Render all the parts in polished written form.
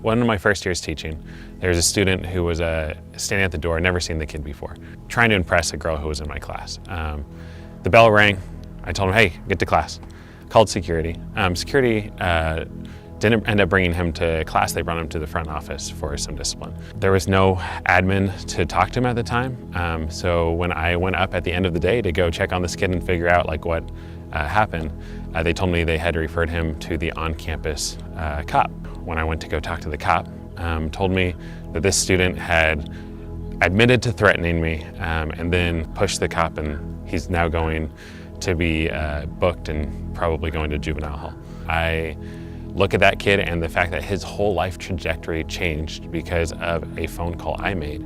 One of my first years teaching, there was a student who was standing at the door, never seen the kid before, trying to impress a girl who was in my class. The bell rang. I told him, hey, get to class. Called security. Security didn't end up bringing him to class. They brought him to the front office for some discipline. There was no admin to talk to him at the time. So when I went up at the end of the day to go check on this kid and figure out like what happened, they told me they had referred him to the on-campus cop. When I went to go talk to the cop, told me that this student had admitted to threatening me and then pushed the cop, and he's now going to be booked and probably going to juvenile hall. I look at that kid and the fact that his whole life trajectory changed because of a phone call I made,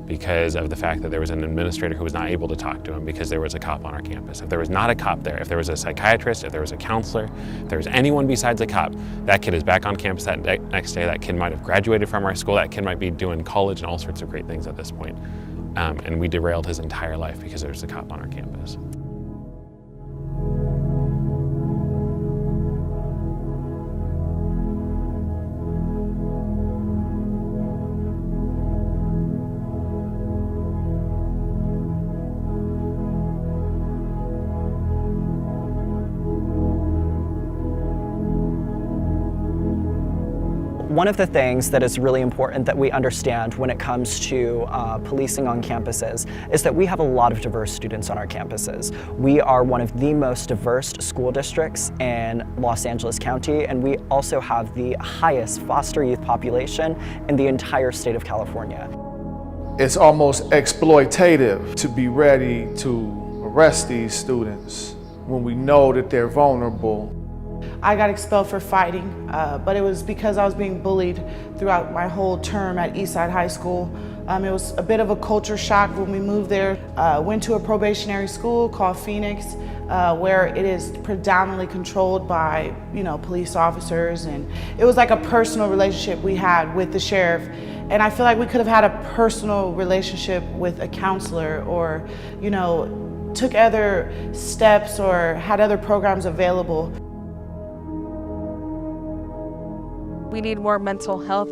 because of the fact that there was an administrator who was not able to talk to him because there was a cop on our campus. If there was not a cop there, if there was a psychiatrist, if there was a counselor, if there was anyone besides a cop, that kid is back on campus that next day. That kid might have graduated from our school. That kid might be doing college and all sorts of great things at this point. And we derailed his entire life because there was a cop on our campus. One of the things that is really important that we understand when it comes to policing on campuses is that we have a lot of diverse students on our campuses. We are one of the most diverse school districts in Los Angeles County, and we also have the highest foster youth population in the entire state of California. It's almost exploitative to be ready to arrest these students when we know that they're vulnerable. I got expelled for fighting, but it was because I was being bullied throughout my whole term at Eastside High School. It was a bit of a culture shock when we moved there. Went to a probationary school called Phoenix, where it is predominantly controlled by, police officers, and it was like a personal relationship we had with the sheriff. And I feel like we could have had a personal relationship with a counselor, or, took other steps or had other programs available. We need more mental health,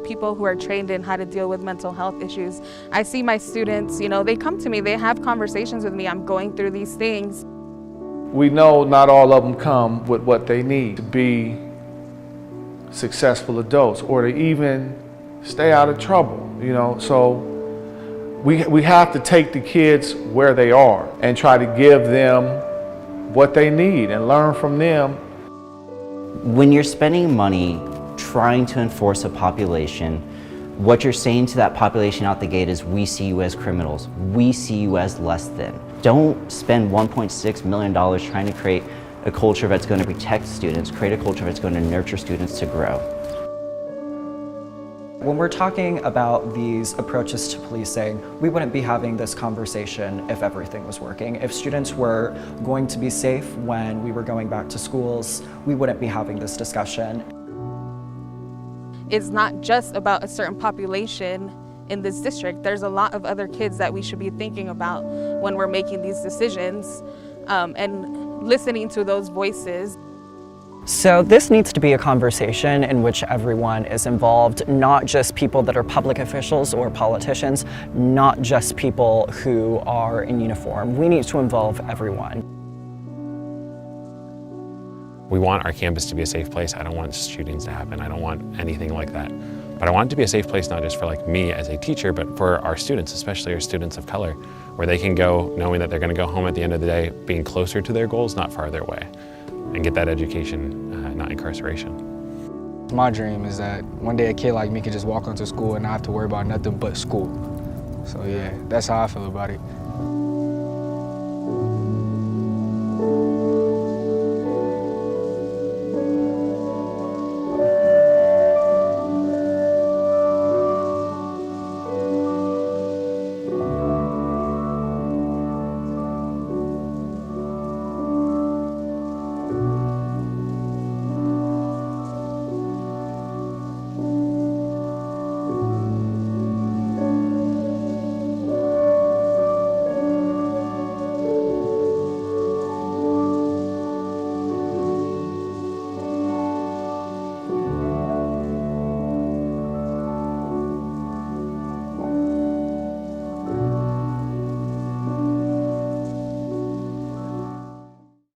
people who are trained in how to deal with mental health issues. I see my students, they come to me, they have conversations with me. I'm going through these things. We know not all of them come with what they need to be successful adults or to even stay out of trouble, So we have to take the kids where they are and try to give them what they need and learn from them. When you're spending money trying to enforce a population, what you're saying to that population out the gate is, we see you as criminals. We see you as less than. Don't spend $1.6 million trying to create a culture that's going to protect students, create a culture that's going to nurture students to grow. When we're talking about these approaches to policing, we wouldn't be having this conversation if everything was working. If students were going to be safe when we were going back to schools, we wouldn't be having this discussion. It's not just about a certain population in this district. There's a lot of other kids that we should be thinking about when we're making these decisions, and listening to those voices. So this needs to be a conversation in which everyone is involved, not just people that are public officials or politicians, not just people who are in uniform. We need to involve everyone. We want our campus to be a safe place. I don't want shootings to happen. I don't want anything like that. But I want it to be a safe place, not just for me as a teacher, but for our students, especially our students of color, where they can go knowing that they're going to go home at the end of the day being closer to their goals, not farther away, and get that education, not incarceration. My dream is that one day a kid like me could just walk into school and not have to worry about nothing but school. So yeah, that's how I feel about it.